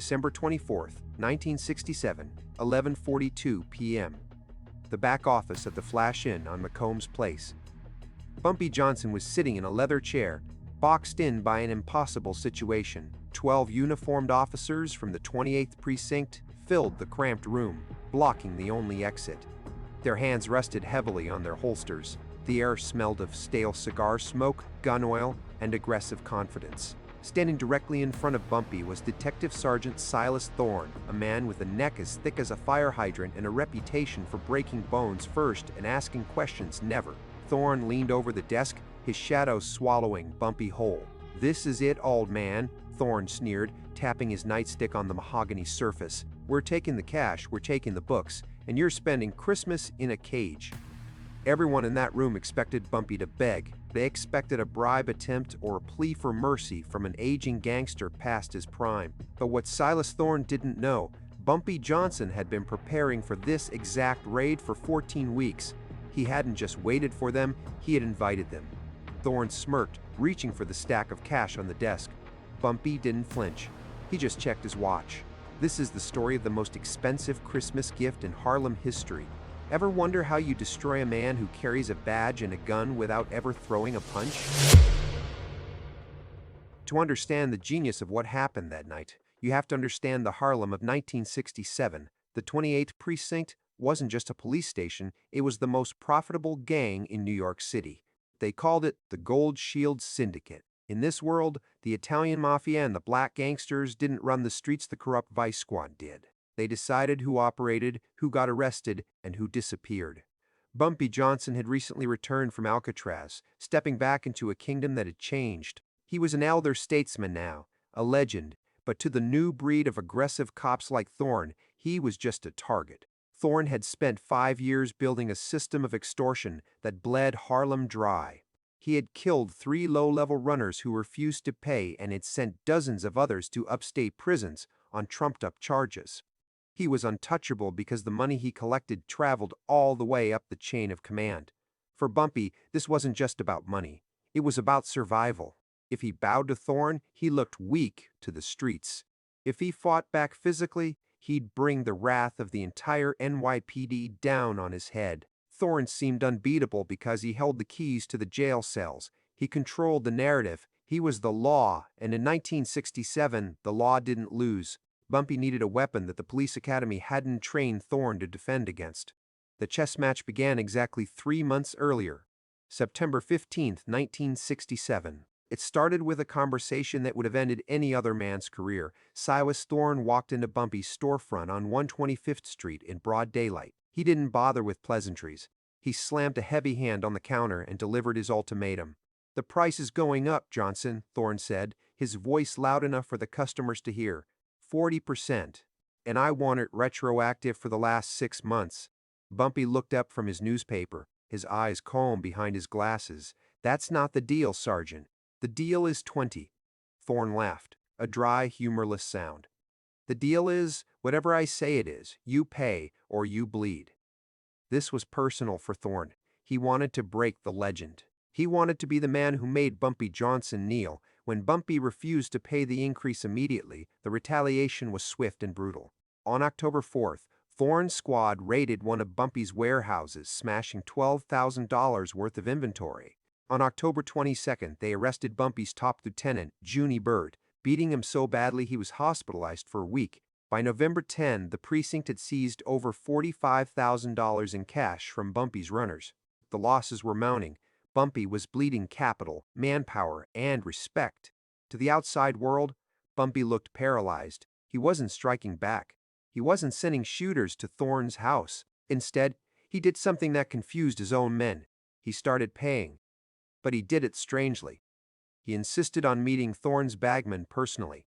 December 24th, 1967, 11:42 p.m. The back office at the Flash Inn on McCombs Place. Bumpy Johnson was sitting in a leather chair, boxed in by an impossible situation. 12 uniformed officers from the 28th precinct filled the cramped room, blocking the only exit. Their hands rested heavily on their holsters. The air smelled of stale cigar smoke, gun oil, and aggressive confidence. Standing directly in front of Bumpy was Detective Sergeant Silas Thorne, a man with a neck as thick as a fire hydrant and a reputation for breaking bones first and asking questions never. Thorne leaned over the desk, his shadow swallowing Bumpy whole. "This is it, old man," Thorne sneered, tapping his nightstick on the mahogany surface. "We're taking the cash, we're taking the books, and you're spending Christmas in a cage." Everyone in that room expected Bumpy to beg. They expected a bribe attempt or a plea for mercy from an aging gangster past his prime. But what Silas Thorne didn't know, Bumpy Johnson had been preparing for this exact raid for 14 weeks. He hadn't just waited for them, he had invited them. Thorne smirked, reaching for the stack of cash on the desk. Bumpy didn't flinch. He just checked his watch. This is the story of the most expensive Christmas gift in Harlem history. Ever wonder how you destroy a man who carries a badge and a gun without ever throwing a punch? To understand the genius of what happened that night, you have to understand the Harlem of 1967. The 28th precinct wasn't just a police station, it was the most profitable gang in New York City. They called it the Gold Shield Syndicate. In this world, the Italian mafia and the black gangsters didn't run the streets, the corrupt vice squad did. They decided who operated, who got arrested, and who disappeared. Bumpy Johnson had recently returned from Alcatraz, stepping back into a kingdom that had changed. He was an elder statesman now, a legend, but to the new breed of aggressive cops like Thorne, he was just a target. Thorne had spent 5 years building a system of extortion that bled Harlem dry. He had killed 3 low-level runners who refused to pay and had sent dozens of others to upstate prisons on trumped-up charges. He was untouchable because the money he collected traveled all the way up the chain of command. For Bumpy, this wasn't just about money. It was about survival. If he bowed to Thorne, he looked weak to the streets. If he fought back physically, he'd bring the wrath of the entire NYPD down on his head. Thorne seemed unbeatable because he held the keys to the jail cells. He controlled the narrative. He was the law, and in 1967, the law didn't lose. Bumpy needed a weapon that the police academy hadn't trained Thorne to defend against. The chess match began exactly 3 months earlier, September 15, 1967. It started with a conversation that would have ended any other man's career. Silas Thorne walked into Bumpy's storefront on 125th Street in broad daylight. He didn't bother with pleasantries. He slammed a heavy hand on the counter and delivered his ultimatum. "The price is going up, Johnson," Thorne said, his voice loud enough for the customers to hear. 40%. And I want it retroactive for the last 6 months. Bumpy looked up from his newspaper, his eyes calm behind his glasses. "That's not the deal, Sergeant. The deal is 20. Thorne laughed, a dry, humorless sound. "The deal is, whatever I say it is, you pay or you bleed." This was personal for Thorne. He wanted to break the legend. He wanted to be the man who made Bumpy Johnson kneel. When Bumpy refused to pay the increase immediately, the retaliation was swift and brutal. On October 4th, Thorne's squad raided one of Bumpy's warehouses, smashing $12,000 worth of inventory. On October 22nd, they arrested Bumpy's top lieutenant, Junie Bird, beating him so badly he was hospitalized for a week. By November 10, the precinct had seized over $45,000 in cash from Bumpy's runners. The losses were mounting. Bumpy was bleeding capital, manpower, and respect. To the outside world, Bumpy looked paralyzed. He wasn't striking back. He wasn't sending shooters to Thorne's house. Instead, he did something that confused his own men. He started paying. But he did it strangely. He insisted on meeting Thorne's bagman personally.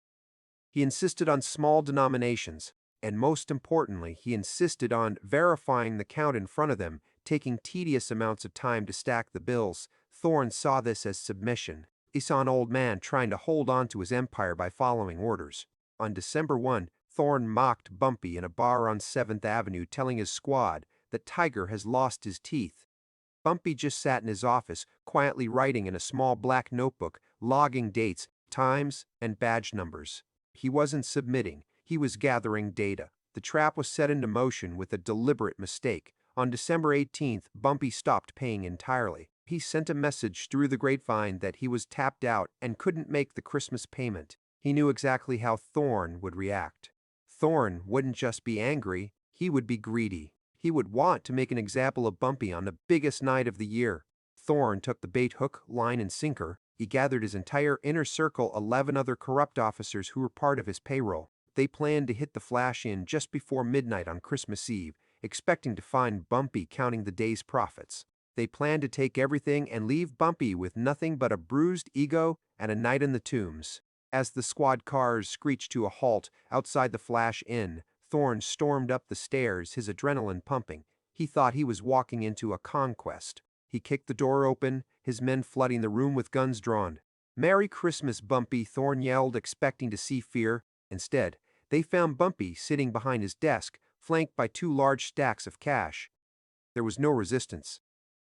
He insisted on small denominations, and most importantly, he insisted on verifying the count in front of them, taking tedious amounts of time to stack the bills. Thorne saw this as submission. He saw an old man trying to hold on to his empire by following orders. On December 1, Thorne mocked Bumpy in a bar on 7th Avenue, telling his squad that Tiger has lost his teeth. Bumpy just sat in his office, quietly writing in a small black notebook, logging dates, times, and badge numbers. He wasn't submitting. He was gathering data. The trap was set into motion with a deliberate mistake. On December 18th, Bumpy stopped paying entirely. He sent a message through the grapevine that he was tapped out and couldn't make the Christmas payment. He knew exactly how Thorne would react. Thorne wouldn't just be angry, he would be greedy. He would want to make an example of Bumpy on the biggest night of the year. Thorne took the bait hook, line, and sinker. He gathered his entire inner circle, 11 other corrupt officers who were part of his payroll. They planned to hit the Flash Inn just before midnight on Christmas Eve, expecting to find Bumpy counting the day's profits. They planned to take everything and leave Bumpy with nothing but a bruised ego and a night in the tombs. As the squad cars screeched to a halt outside the Flash Inn, Thorne stormed up the stairs, his adrenaline pumping. He thought he was walking into a conquest. He kicked the door open, his men flooding the room with guns drawn. "Merry Christmas, Bumpy," Thorne yelled, expecting to see fear. Instead, they found Bumpy sitting behind his desk, flanked by 2 large stacks of cash. There was no resistance.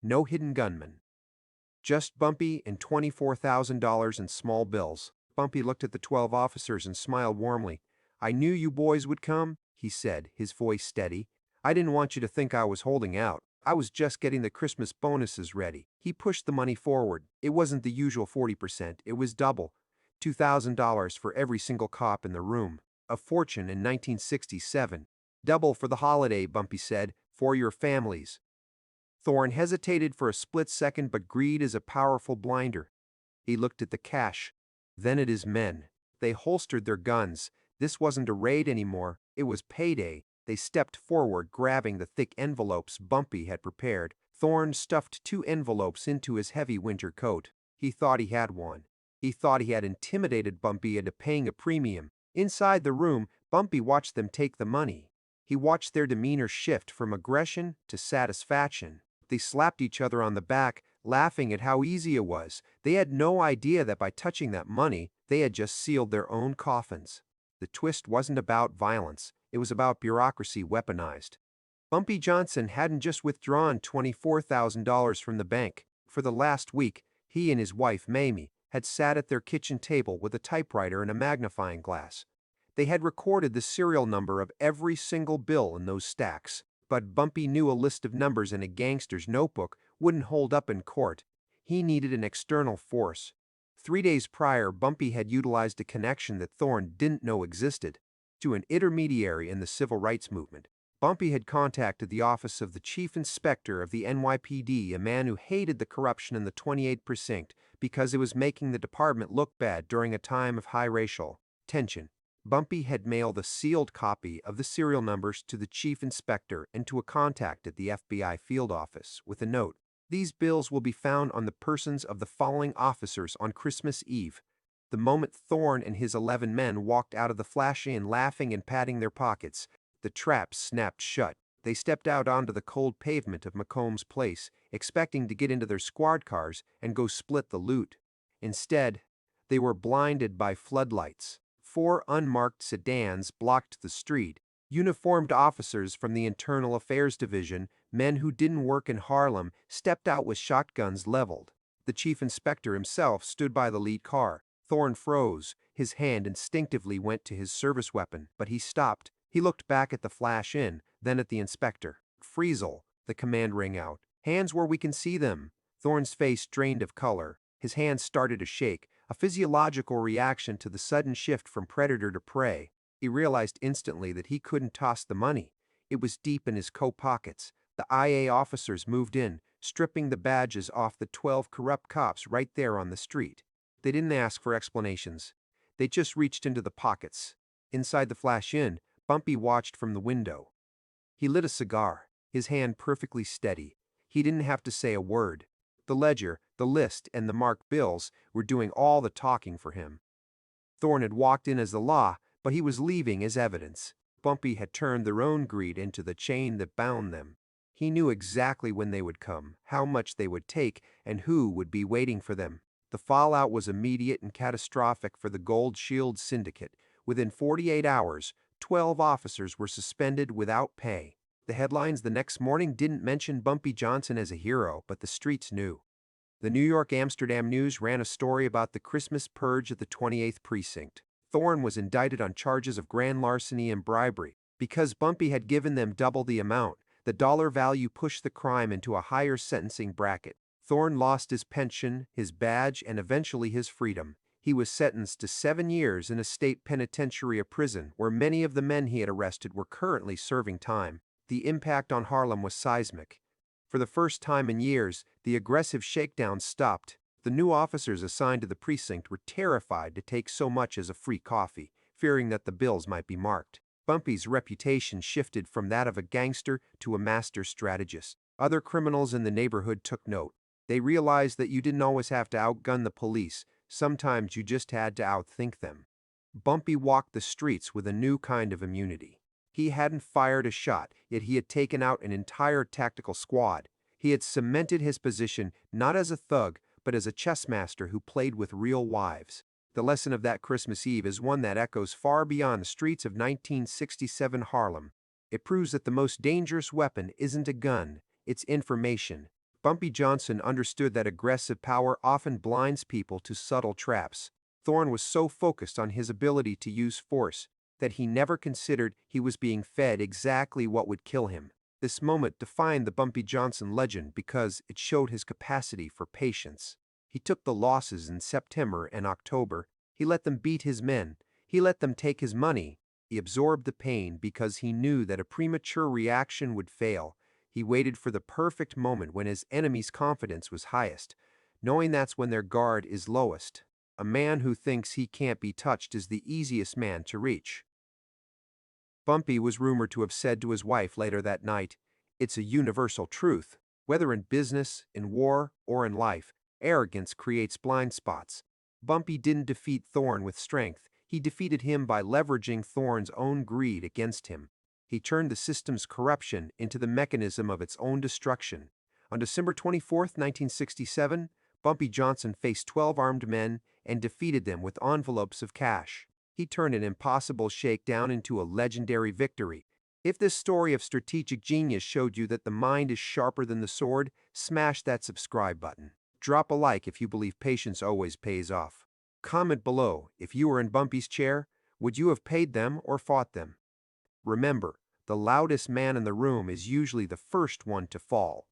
No hidden gunman. Just Bumpy and $24,000 in small bills. Bumpy looked at the 12 officers and smiled warmly. "I knew you boys would come," he said, his voice steady. "I didn't want you to think I was holding out. I was just getting the Christmas bonuses ready." He pushed the money forward. It wasn't the usual 40%, it was double. $2,000 for every single cop in the room. A fortune in 1967. "Double for the holiday," Bumpy said, "for your families." Thorne hesitated for a split second, but greed is a powerful blinder. He looked at the cash, then at his men. They holstered their guns. This wasn't a raid anymore, it was payday. They stepped forward, grabbing the thick envelopes Bumpy had prepared. Thorne stuffed 2 envelopes into his heavy winter coat. He thought he had one. He thought he had intimidated Bumpy into paying a premium. Inside the room, Bumpy watched them take the money. He watched their demeanor shift from aggression to satisfaction. They slapped each other on the back, laughing at how easy it was. They had no idea that by touching that money, they had just sealed their own coffins. The twist wasn't about violence. It was about bureaucracy weaponized. Bumpy Johnson hadn't just withdrawn $24,000 from the bank. For the last week, he and his wife, Mamie, had sat at their kitchen table with a typewriter and a magnifying glass. They had recorded the serial number of every single bill in those stacks. But Bumpy knew a list of numbers in a gangster's notebook wouldn't hold up in court. He needed an external force. 3 days prior, Bumpy had utilized a connection that Thorne didn't know existed. To an intermediary in the civil rights movement, Bumpy had contacted the office of the chief inspector of the NYPD, a man who hated the corruption in the 28th precinct because it was making the department look bad during a time of high racial tension. Bumpy had mailed a sealed copy of the serial numbers to the chief inspector and to a contact at the FBI field office with a note. "These bills will be found on the persons of the following officers on Christmas Eve." The moment Thorne and his 11 men walked out of the Flash Inn laughing and patting their pockets, the trap snapped shut. They stepped out onto the cold pavement of McComb's Place, expecting to get into their squad cars and go split the loot. Instead, they were blinded by floodlights. 4 unmarked sedans blocked the street. Uniformed officers from the Internal Affairs Division, men who didn't work in Harlem, stepped out with shotguns leveled. The chief inspector himself stood by the lead car. Thorne froze. His hand instinctively went to his service weapon, but he stopped. He looked back at the Flash Inn, then at the inspector. "Friesel," the command rang out. "Hands where we can see them." Thorne's face drained of color. His hands started to shake, a physiological reaction to the sudden shift from predator to prey. He realized instantly that he couldn't toss the money. It was deep in his coat pockets. The IA officers moved in, stripping the badges off the 12 corrupt cops right there on the street. They didn't ask for explanations. They just reached into the pockets. Inside the Flash Inn, Bumpy watched from the window. He lit a cigar, his hand perfectly steady. He didn't have to say a word. The ledger, the list, and the marked bills were doing all the talking for him. Thorne had walked in as the law, but he was leaving as evidence. Bumpy had turned their own greed into the chain that bound them. He knew exactly when they would come, how much they would take, and who would be waiting for them. The fallout was immediate and catastrophic for the Gold Shield Syndicate. Within 48 hours, 12 officers were suspended without pay. The headlines the next morning didn't mention Bumpy Johnson as a hero, but the streets knew. The New York Amsterdam News ran a story about the Christmas purge at the 28th precinct. Thorne was indicted on charges of grand larceny and bribery. Because Bumpy had given them double the amount, the dollar value pushed the crime into a higher sentencing bracket. Thorne lost his pension, his badge, and eventually his freedom. He was sentenced to 7 years in a state penitentiary or prison where many of the men he had arrested were currently serving time. The impact on Harlem was seismic. For the first time in years, the aggressive shakedown stopped. The new officers assigned to the precinct were terrified to take so much as a free coffee, fearing that the bills might be marked. Bumpy's reputation shifted from that of a gangster to a master strategist. Other criminals in the neighborhood took note. They realized that you didn't always have to outgun the police, sometimes you just had to outthink them. Bumpy walked the streets with a new kind of immunity. He hadn't fired a shot, yet he had taken out an entire tactical squad. He had cemented his position not as a thug, but as a chess master who played with real wives. The lesson of that Christmas Eve is one that echoes far beyond the streets of 1967 Harlem. It proves that the most dangerous weapon isn't a gun, it's information. Bumpy Johnson understood that aggressive power often blinds people to subtle traps. Thorne was so focused on his ability to use force that he never considered he was being fed exactly what would kill him. This moment defined the Bumpy Johnson legend because it showed his capacity for patience. He took the losses in September and October. He let them beat his men. He let them take his money. He absorbed the pain because he knew that a premature reaction would fail. He waited for the perfect moment when his enemy's confidence was highest, knowing that's when their guard is lowest. A man who thinks he can't be touched is the easiest man to reach. Bumpy was rumored to have said to his wife later that night, "It's a universal truth. Whether in business, in war, or in life, arrogance creates blind spots." Bumpy didn't defeat Thorne with strength. He defeated him by leveraging Thorne's own greed against him. He turned the system's corruption into the mechanism of its own destruction. On December 24, 1967, Bumpy Johnson faced 12 armed men and defeated them with envelopes of cash. He turned an impossible shakedown into a legendary victory. If this story of strategic genius showed you that the mind is sharper than the sword, smash that subscribe button. Drop a like if you believe patience always pays off. Comment below, if you were in Bumpy's chair, would you have paid them or fought them? Remember, the loudest man in the room is usually the first one to fall.